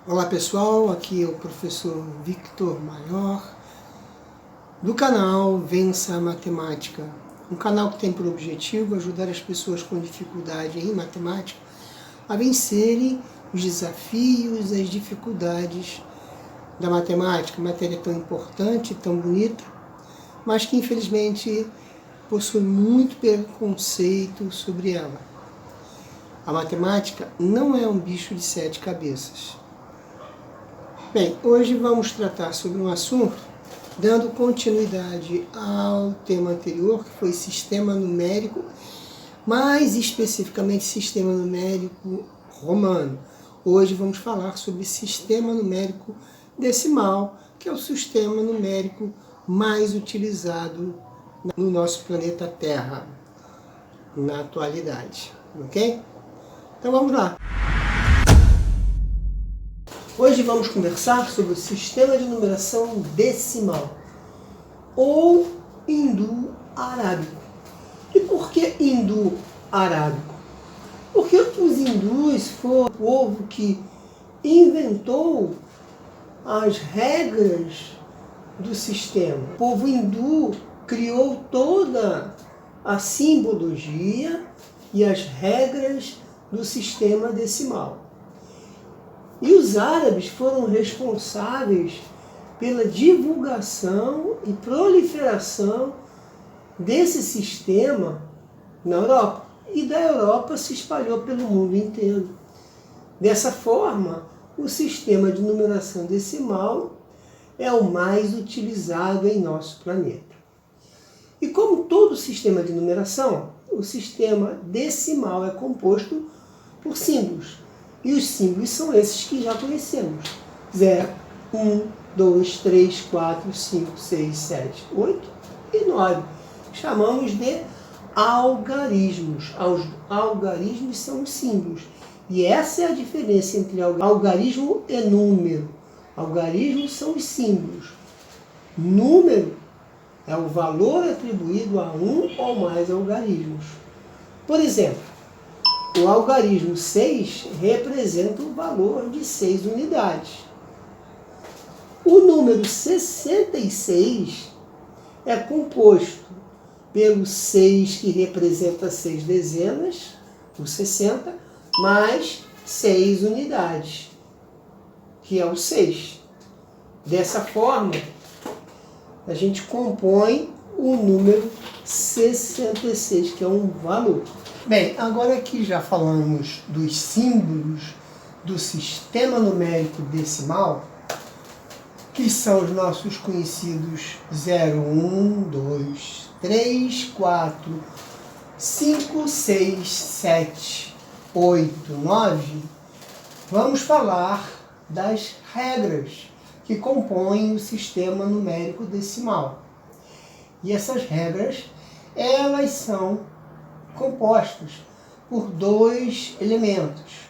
Olá pessoal, aqui é o professor Victor Maior, do canal Vença a Matemática. Um canal que tem por objetivo ajudar as pessoas com dificuldade em matemática a vencerem os desafios, as dificuldades da matemática, matéria tão importante, tão bonita, mas que infelizmente possui muito preconceito sobre ela. A matemática não é um bicho de 7 cabeças. Bem, hoje vamos tratar sobre um assunto dando continuidade ao tema anterior, que foi sistema numérico, mais especificamente sistema numérico romano. Hoje vamos falar sobre sistema numérico decimal, que é o sistema numérico mais utilizado no nosso planeta Terra, na atualidade, ok? Então vamos lá. Hoje vamos conversar sobre o sistema de numeração decimal, ou hindu-arábico. E por que hindu-arábico? Porque os hindus foram o povo que inventou as regras do sistema. O povo hindu criou toda a simbologia e as regras do sistema decimal. E os árabes foram responsáveis pela divulgação e proliferação desse sistema na Europa. E da Europa se espalhou pelo mundo inteiro. Dessa forma, o sistema de numeração decimal é o mais utilizado em nosso planeta. E como todo sistema de numeração, o sistema decimal é composto por símbolos. E os símbolos são esses que já conhecemos. 0, 1, 2, 3, 4, 5, 6, 7, 8 e 9. Chamamos de algarismos. Algarismos são os símbolos. E essa é a diferença entre algarismo e número. Algarismos são os símbolos. Número é o valor atribuído a um ou mais algarismos. Por exemplo, o algarismo 6 representa o valor de 6 unidades. O número 66 é composto pelo 6 que representa 6 dezenas, o 60, mais 6 unidades, que é o 6. Dessa forma, a gente compõe o número 66, que é um valor. Bem, agora que já falamos dos símbolos do sistema numérico decimal, que são os nossos conhecidos 0, 1, 2, 3, 4, 5, 6, 7, 8, 9, vamos falar das regras que compõem o sistema numérico decimal. E essas regras, elas são compostos por dois elementos: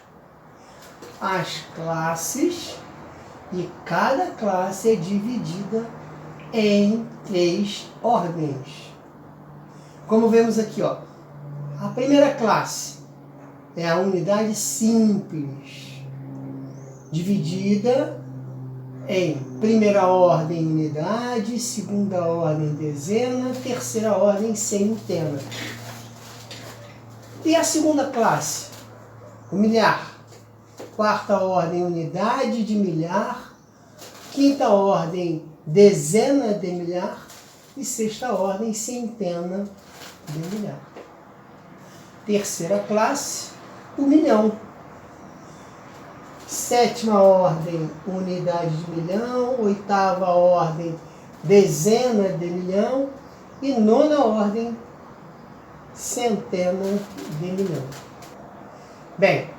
as classes, e cada classe é dividida em 3 ordens. Como vemos aqui, ó, a primeira classe é a unidade simples, dividida em primeira ordem unidade, segunda ordem dezena, terceira ordem centena. E a segunda classe, o milhar. Quarta ordem, unidade de milhar. Quinta ordem, dezena de milhar. E sexta ordem, centena de milhar. Terceira classe, o milhão. Sétima ordem, unidade de milhão. Oitava ordem, dezena de milhão. E nona ordem, centena de milhão. Bem,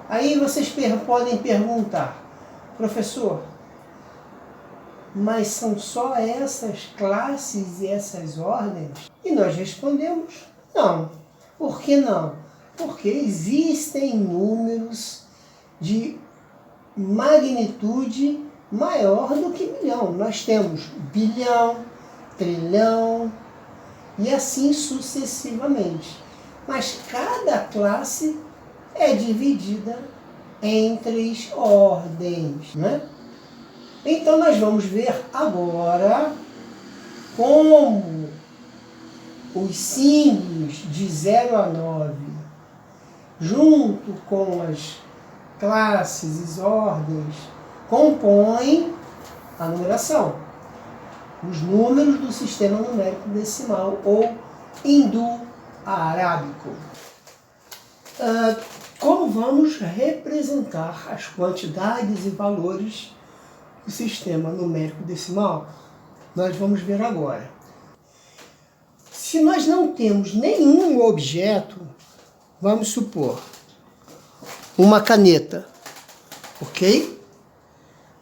aí vocês podem perguntar: professor, mas são só essas classes e essas ordens? E nós respondemos: não. Por que não? Porque existem números de magnitude maior do que milhão. Nós temos bilhão, trilhão, e assim sucessivamente. Mas cada classe é dividida em 3 ordens, né? Então, nós vamos ver agora como os símbolos de 0 a 9, junto com as classes e ordens, compõem a numeração, os números do sistema numérico decimal ou indo-arábico. Como vamos representar as quantidades e valores do sistema numérico decimal? Nós vamos ver agora. Se nós não temos nenhum objeto, vamos supor uma caneta, ok?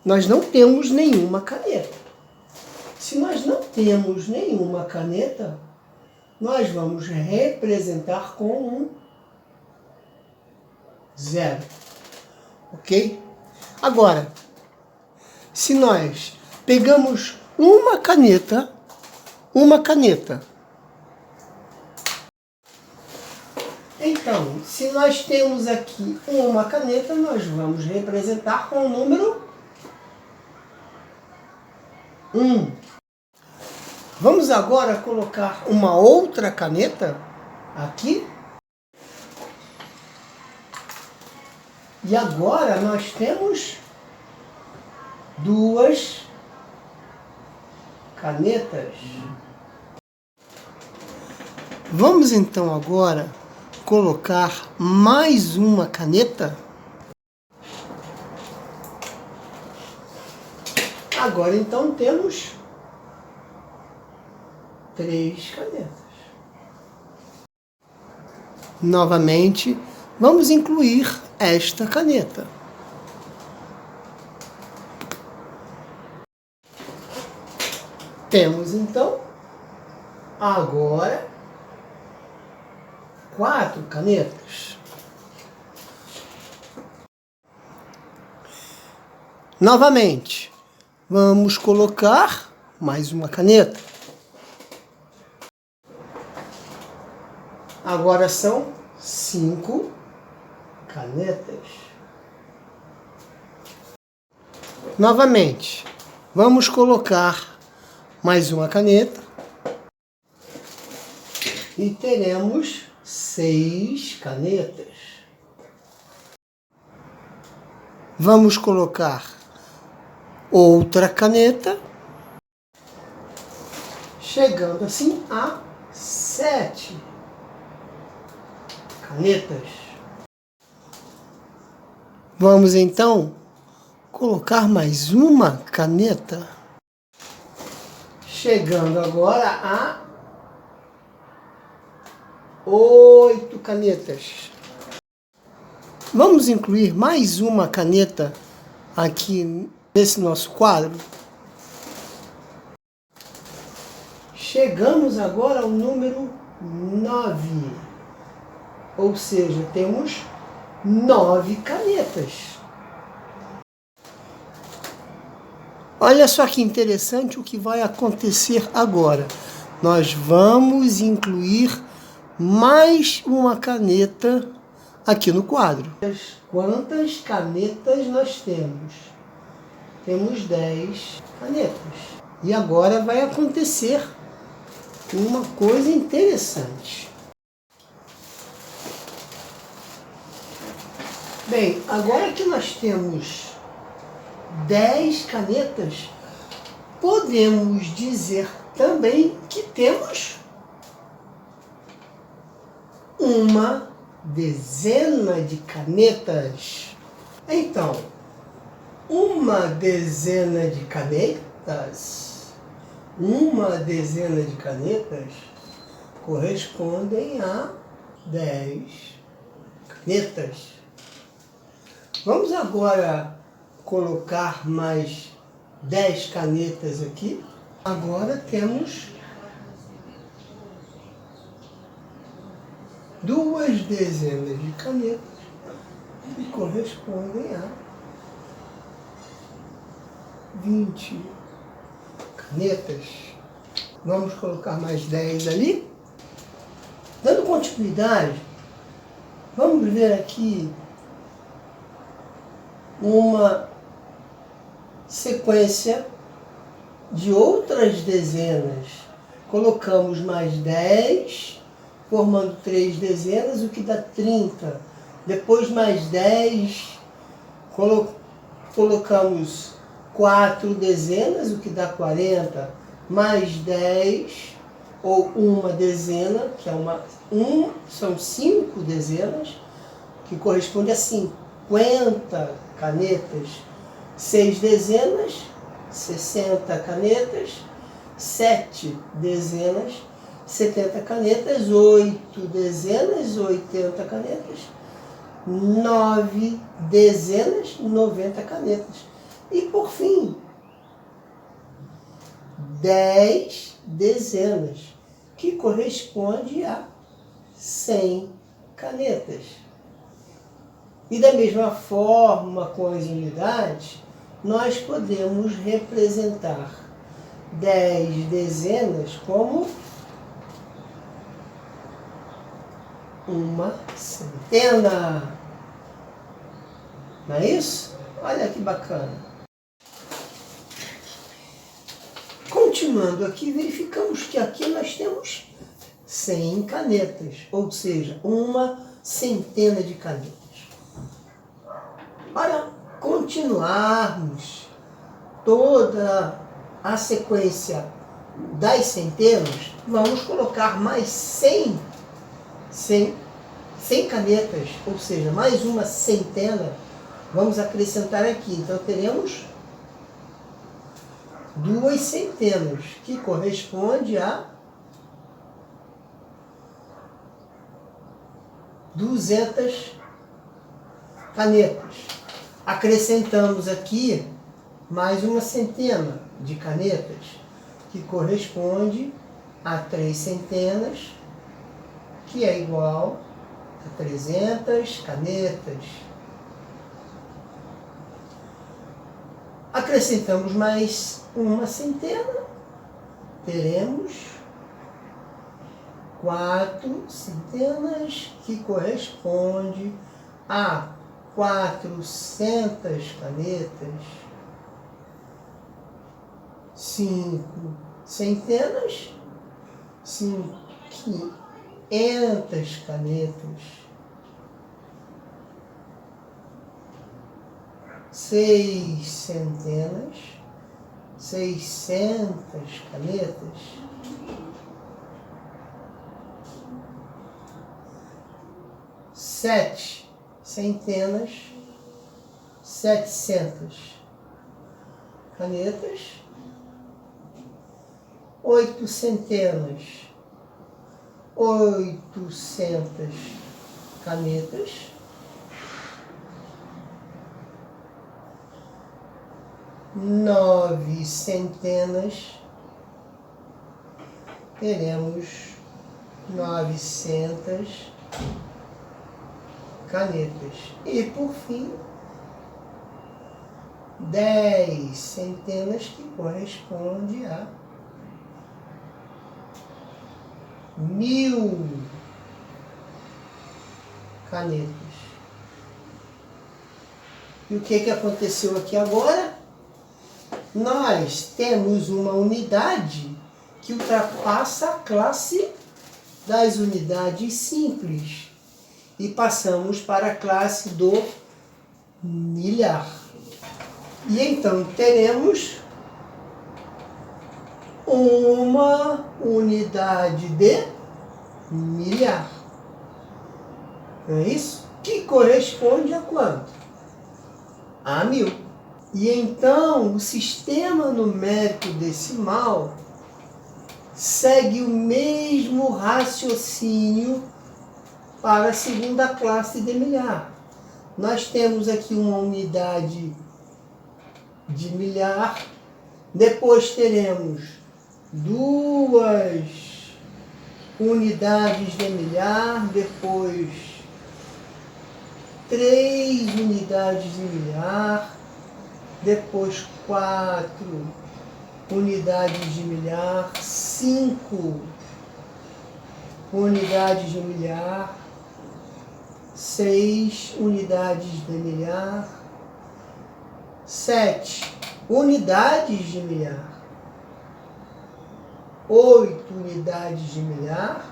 Nós não temos nenhuma caneta. Se nós não temos nenhuma caneta, nós vamos representar com um 0, ok? Agora, se nós pegamos uma caneta, então, se nós temos aqui uma caneta, nós vamos representar com o número 1. Vamos agora colocar uma outra caneta aqui. E agora nós temos 2 canetas. Vamos então agora colocar mais uma caneta. Agora então temos 3 canetas. Novamente, vamos incluir esta caneta. Temos então agora 4 canetas. Novamente, vamos colocar mais uma caneta. Agora são 5 canetas. Novamente, vamos colocar mais uma caneta. E teremos 6 canetas. Vamos colocar outra caneta, chegando assim a 7 canetas. Vamos então colocar mais uma caneta, chegando agora a 8 canetas. Vamos incluir mais uma caneta aqui nesse nosso quadro. Chegamos agora ao número 9. Ou seja, temos 9 canetas. Olha só que interessante o que vai acontecer agora. Nós vamos incluir mais uma caneta aqui no quadro. Quantas canetas nós temos? Temos 10 canetas. E agora vai acontecer uma coisa interessante. Bem, agora que nós temos 10 canetas, podemos dizer também que temos uma dezena de canetas. Então, uma dezena de canetas correspondem a 10 canetas. Vamos agora colocar mais 10 canetas aqui. Agora temos 2 dezenas de canetas que correspondem a 20 canetas. Vamos colocar mais 10 ali. Dando continuidade, vamos ver aqui uma sequência de outras dezenas. Colocamos mais 10, formando 3 dezenas, o que dá 30. Depois mais 10, colocamos 4 dezenas, o que dá 40. Mais 10, ou uma dezena, que é são 5 dezenas, que corresponde a 50 canetas. 6 dezenas, 60 canetas. 7 dezenas, 70 canetas. 8 dezenas, 80 canetas. 9 dezenas, 90 canetas. E por fim, 10 dezenas, que corresponde a 100 canetas. E da mesma forma, com as unidades, nós podemos representar 10 dezenas como uma centena. Não é isso? Olha que bacana. Continuando aqui, verificamos que aqui nós temos 100 canetas, ou seja, uma centena de canetas. Para continuarmos toda a sequência das centenas, vamos colocar mais 100 canetas, ou seja, mais uma centena, vamos acrescentar aqui. Então teremos 2 centenas, que corresponde a 200 canetas. Acrescentamos aqui mais uma centena de canetas, que corresponde a 3 centenas, que é igual a 300 canetas. Acrescentamos mais uma centena, teremos 4 centenas, que corresponde a 400 canetas. 5 centenas, 500 canetas. 6 centenas, 600 canetas. 7 centenas, 700 canetas. 8 centenas, 800 canetas. 9 centenas, teremos 900 canetas. E por fim, 10 centenas, que corresponde a 1000 canetas. E o que aconteceu aqui agora? Nós temos uma unidade que ultrapassa a classe das unidades simples e passamos para a classe do milhar. E então teremos uma unidade de milhar. Não é isso? Que corresponde a quanto? A 1000. E então o sistema numérico decimal segue o mesmo raciocínio para a segunda classe de milhar. Nós temos aqui uma unidade de milhar, depois teremos 2 unidades de milhar, depois 3 unidades de milhar, depois 4 unidades de milhar, 5 unidades de milhar, 6 unidades de milhar, 7 unidades de milhar. 8 unidades de milhar.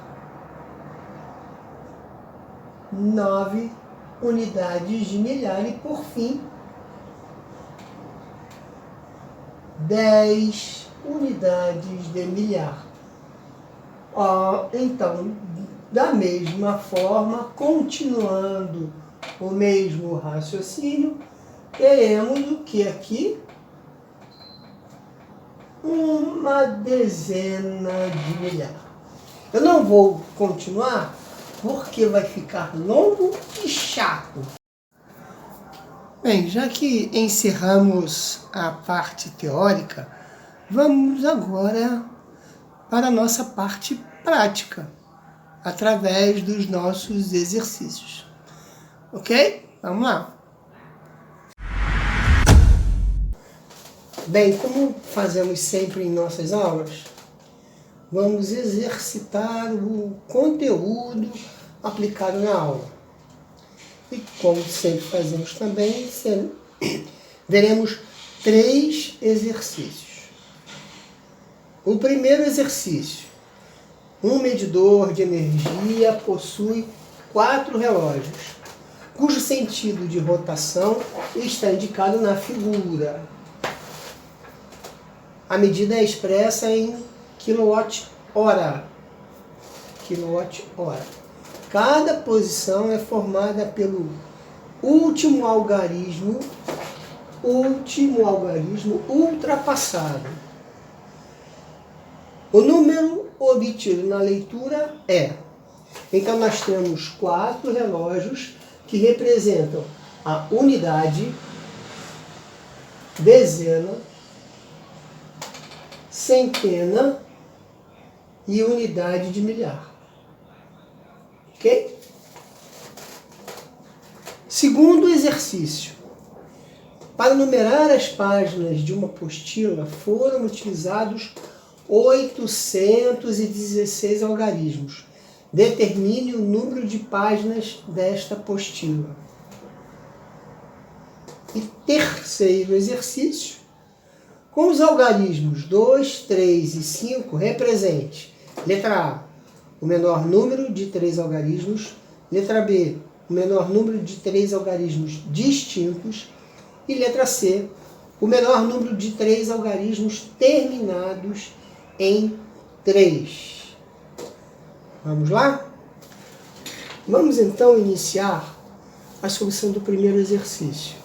9 unidades de milhar. E, por fim, 10 unidades de milhar. Então, da mesma forma, continuando o mesmo raciocínio, teremos o que aqui? Uma dezena de milhar. Eu não vou continuar porque vai ficar longo e chato. Bem, já que encerramos a parte teórica, vamos agora para a nossa parte prática, através dos nossos exercícios. Ok? Vamos lá. Bem, como fazemos sempre em nossas aulas, vamos exercitar o conteúdo aplicado na aula. E como sempre fazemos também, veremos 3 exercícios. O primeiro exercício. Um medidor de energia possui 4 relógios, cujo sentido de rotação está indicado na figura. A medida é expressa em kWh. Cada posição é formada pelo último algarismo ultrapassado. O número obtido na leitura é... Então, nós temos 4 relógios que representam a unidade, dezena, centena e unidade de milhar. Ok? Segundo exercício. Para numerar as páginas de uma apostila foram utilizados 816 algarismos. Determine o número de páginas desta apostila. E terceiro exercício. Com os algarismos 2, 3 e 5, represente, letra A, o menor número de 3 algarismos, letra B, o menor número de 3 algarismos distintos, e letra C, o menor número de 3 algarismos terminados em 3. Vamos lá? Vamos então iniciar a solução do primeiro exercício,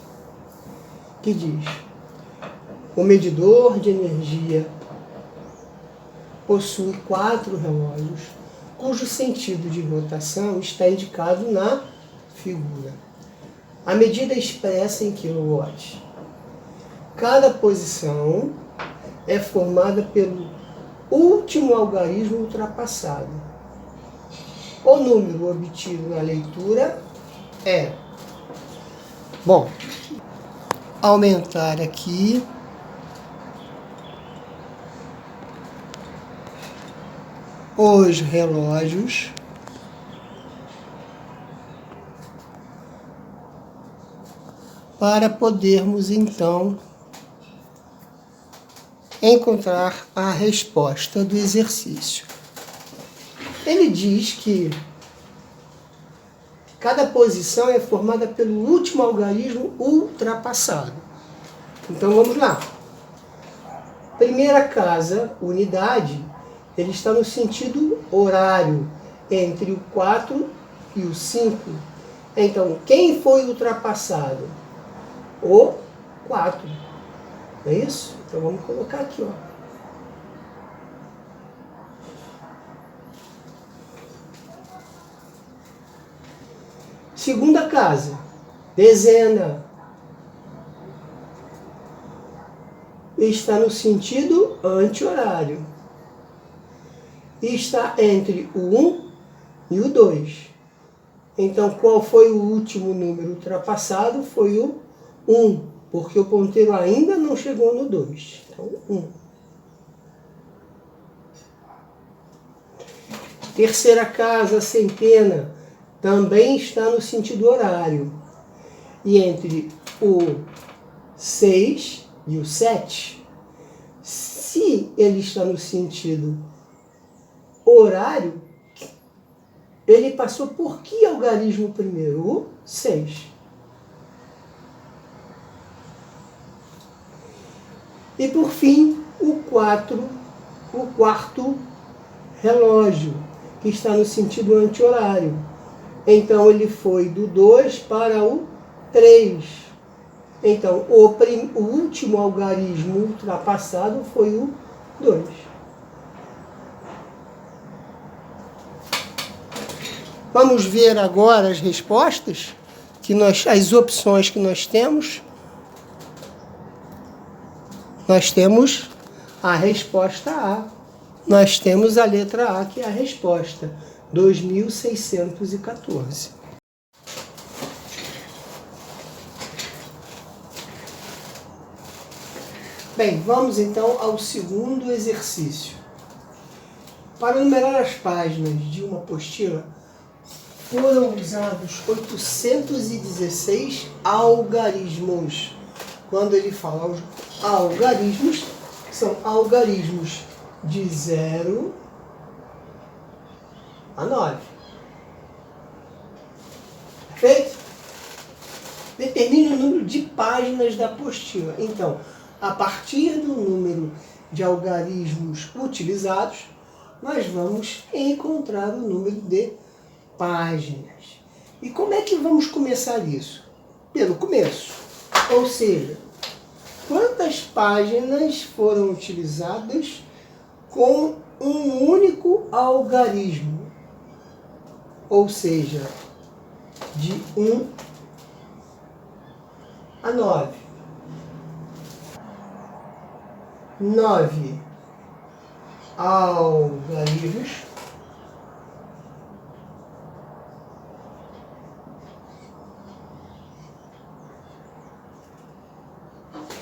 que diz: o medidor de energia possui 4 relógios, cujo sentido de rotação está indicado na figura. A medida é expressa em quilowatts. Cada posição é formada pelo último algarismo ultrapassado. O número obtido na leitura é... Bom, aumentar aqui... os relógios para podermos então encontrar a resposta do exercício. Ele diz que cada posição é formada pelo último algarismo ultrapassado. Então vamos lá. Primeira casa, unidade, ele está no sentido horário, entre o 4 e o 5. Então, quem foi ultrapassado? O 4. Não é isso? Então, vamos colocar aqui, ó. Segunda casa, dezena. Está no sentido anti-horário. Está entre o 1 e o 2. Então, qual foi o último número ultrapassado? Foi o 1, porque o ponteiro ainda não chegou no 2. Então, 1. Terceira casa, centena, também está no sentido horário. E entre o 6 e o 7. Se ele está no sentido horário, ele passou por que algarismo primeiro? O 6. E por fim, o quarto relógio, que está no sentido anti-horário. Então ele foi do 2 para o 3. Então o último algarismo ultrapassado foi o 2. Vamos ver agora as respostas, as opções que nós temos. Nós temos a resposta A. Nós temos a letra A, que é a resposta. 2614. Bem, vamos então ao segundo exercício. Para numerar as páginas de uma apostila, foram usados 816 algarismos. Quando ele fala os algarismos, são algarismos de 0 a 9. Perfeito? Determine o número de páginas da apostila. Então, a partir do número de algarismos utilizados, nós vamos encontrar o número de páginas. E como é que vamos começar isso? Pelo começo. Ou seja, quantas páginas foram utilizadas com um único algarismo? Ou seja, de 1 a 9. 9 algarismos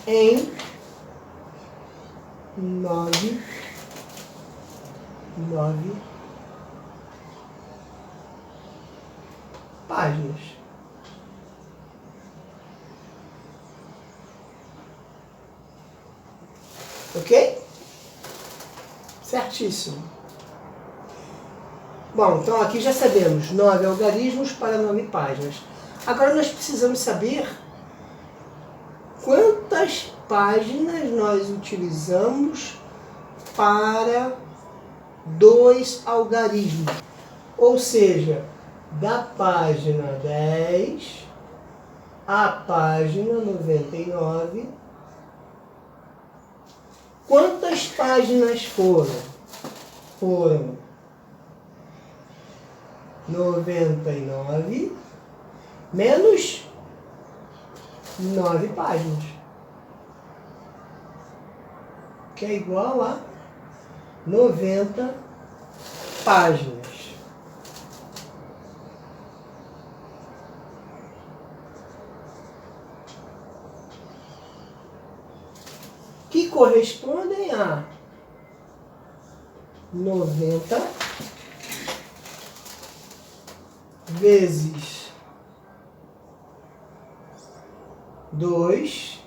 em 9 páginas. Ok? Certíssimo. Bom, então aqui já sabemos 9 algarismos para 9 páginas. Agora nós precisamos saber quantas páginas nós utilizamos para 2 algarismos. Ou seja, da página 10 à página 99, quantas páginas foram? Foram 99 menos 9 páginas, que é igual a 90 páginas. Que correspondem a 90 vezes 2,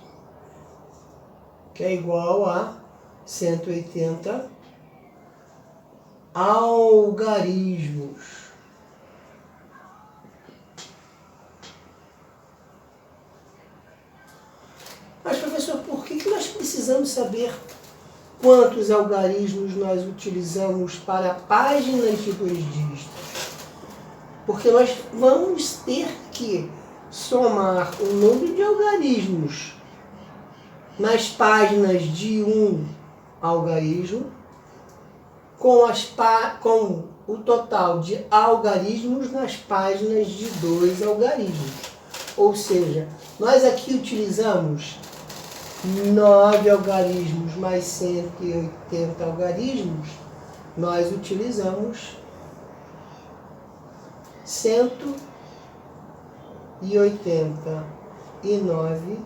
que é igual a 180 algarismos. Mas, professor, por que nós precisamos saber quantos algarismos nós utilizamos para páginas de 2 dígitos? Porque nós vamos ter que somar o número de algarismos nas páginas de 1 algarismo com o total de algarismos nas páginas de 2 algarismos. Ou seja, nós aqui utilizamos 9 algarismos mais 180 algarismos, nós utilizamos 189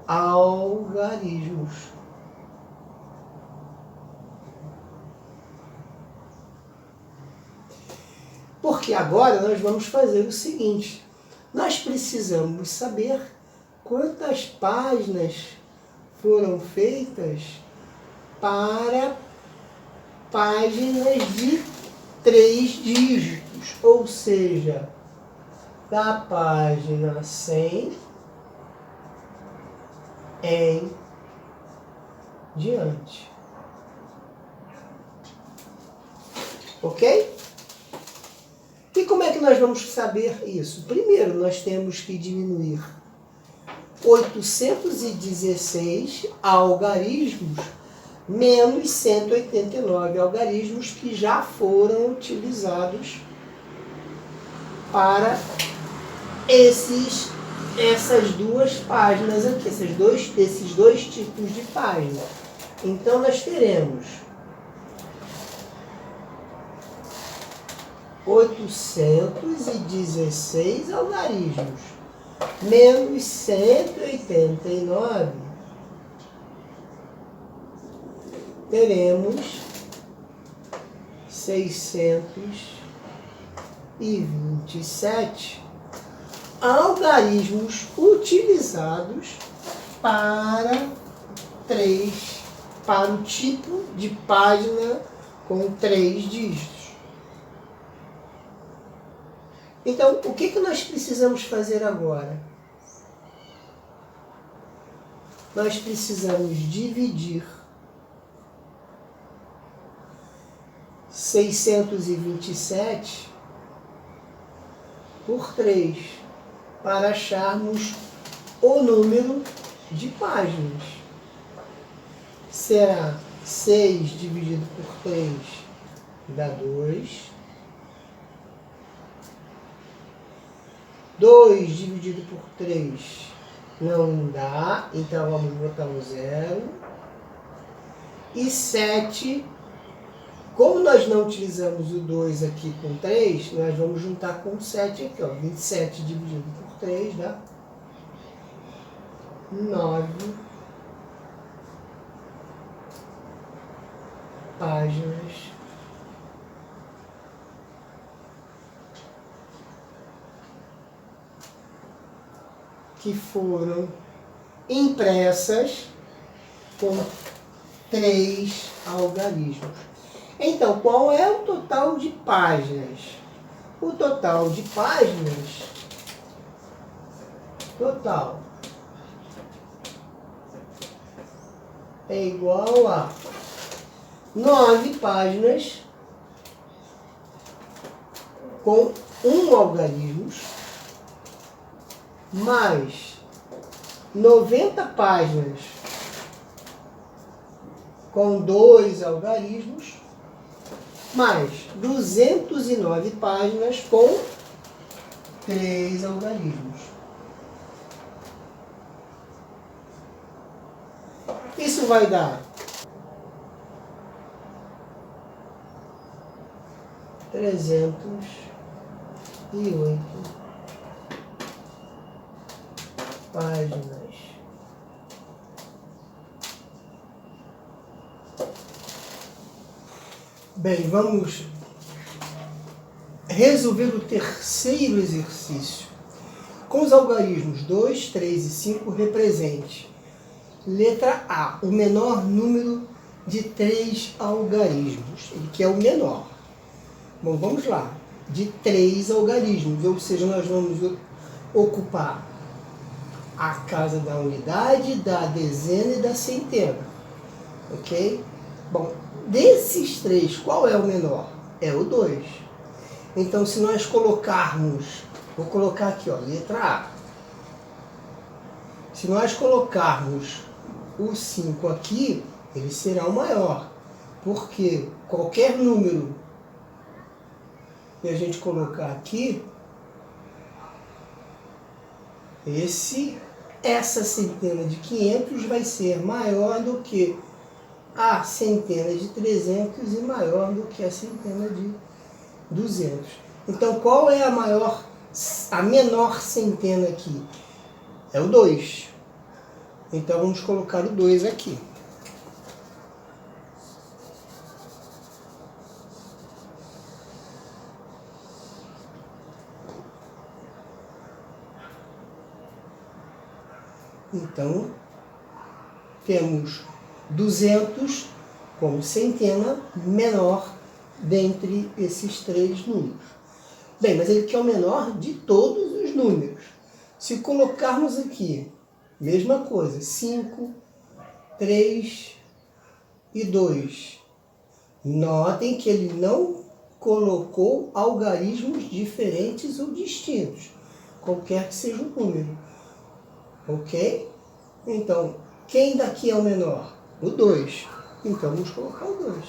algarismos. Porque agora nós vamos fazer o seguinte: nós precisamos saber quantas páginas foram feitas para páginas de 3 dígitos, ou seja, da página 100 em diante. Ok? E como é que nós vamos saber isso? Primeiro, nós temos que diminuir 816 algarismos menos 189 algarismos que já foram utilizados para essas duas páginas aqui, esses dois tipos de página. Então, nós teremos 816 algarismos menos 189, teremos 627 algarismos utilizados para o tipo de página com 3 dígitos. Então, o que nós precisamos fazer agora? Nós precisamos dividir 627 por 3 para acharmos o número de páginas. Será 6 dividido por 3 dá 2. 2 dividido por 3 não dá, então vamos botar um 0. E 7, como nós não utilizamos o 2 aqui com 3, nós vamos juntar com 7 aqui, ó. 27 dividido por 3 dá 9 páginas que foram impressas com 3 algarismos. Então, qual é o total de páginas? O total de páginas, é igual a 9 páginas com 1 algarismo, mais 90 páginas com 2 algarismos, mais 209 páginas com 3 algarismos. Isso vai dar 308 páginas. Bem, vamos resolver o terceiro exercício. Com os algarismos 2, 3 e 5, represente. Letra A, o menor número de 3 algarismos, que é o menor. Bom, vamos lá. De 3 algarismos, ou seja, nós vamos ocupar a casa da unidade, da dezena e da centena. Ok? Bom, desses 3, qual é o menor? É o 2. Então, se nós colocarmos, vou colocar aqui, ó, letra A. Se nós colocarmos o 5 aqui, ele será o maior. Porque qualquer número que a gente colocar aqui, essa centena de 500 vai ser maior do que a centena de 300 e maior do que a centena de 200. Então, qual é a menor centena aqui? É o 2. Então, vamos colocar o 2 aqui. Então, temos 200 como centena menor dentre esses três números. Bem, mas ele quer o menor de todos os números. Se colocarmos aqui, mesma coisa, 5, 3 e 2. Notem que ele não colocou algarismos diferentes ou distintos, qualquer que seja o número. Ok? Então, quem daqui é o menor? O 2. Então, vamos colocar o 2.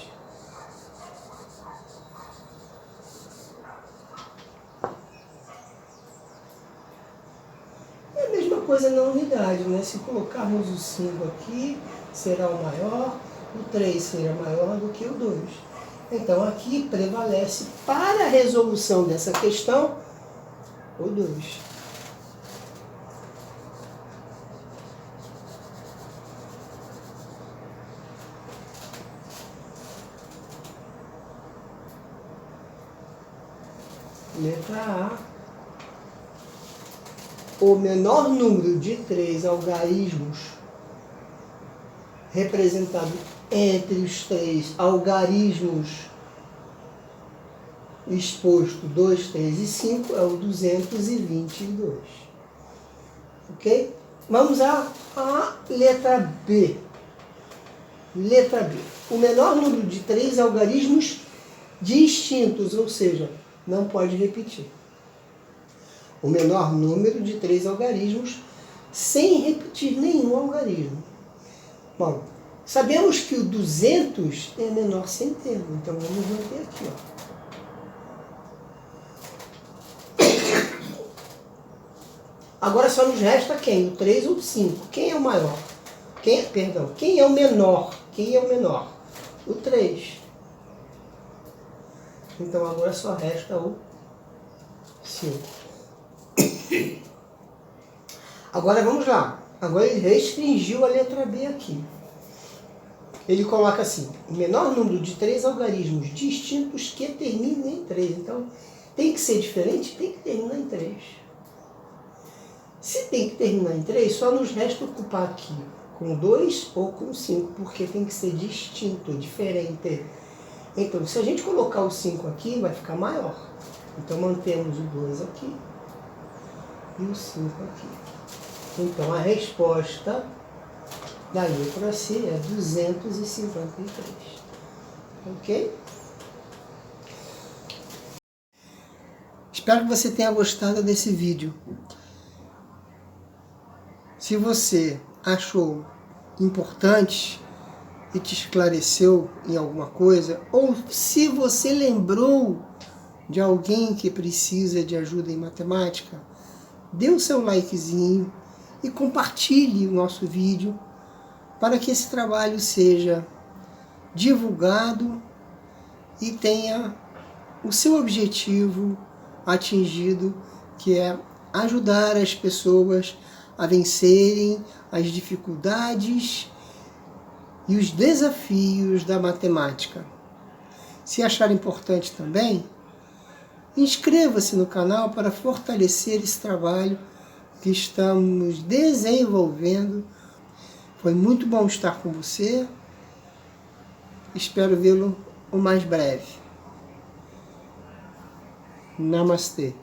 É a mesma coisa na unidade, né? Se colocarmos o 5 aqui, será o maior, o 3 será maior do que o 2. Então, aqui prevalece, para a resolução dessa questão, o 2. Letra A. O menor número de 3 algarismos representado entre os 3 algarismos exposto 2, 3 e 5 é o 222. Ok? Vamos à letra B. Letra B. O menor número de 3 algarismos distintos, ou seja, não pode repetir. O menor número de 3 algarismos sem repetir nenhum algarismo. Bom, sabemos que o 200 é menor centena, então vamos manter aqui, ó. Agora só nos resta quem? O 3 ou o 5? Quem é o maior? Quem é o menor? Quem é o menor? O 3. Então agora só resta o 5. Agora vamos lá. Agora ele restringiu a letra B aqui. Ele coloca assim: o menor número de 3 algarismos distintos que terminem em 3. Então tem que ser diferente, tem que terminar em 3. Se tem que terminar em 3, só nos resta ocupar aqui com 2 ou com 5, porque tem que ser distinto, diferente. Então, se a gente colocar o 5 aqui, vai ficar maior. Então, mantemos o 2 aqui e o 5 aqui. Então, a resposta da letra C é 253. Ok? Espero que você tenha gostado desse vídeo. Se você achou importante e te esclareceu em alguma coisa, ou se você lembrou de alguém que precisa de ajuda em matemática, dê o seu likezinho e compartilhe o nosso vídeo para que esse trabalho seja divulgado e tenha o seu objetivo atingido, que é ajudar as pessoas a vencerem as dificuldades e os desafios da matemática. Se achar importante também, inscreva-se no canal para fortalecer esse trabalho que estamos desenvolvendo. Foi muito bom estar com você. Espero vê-lo o mais breve. Namastê.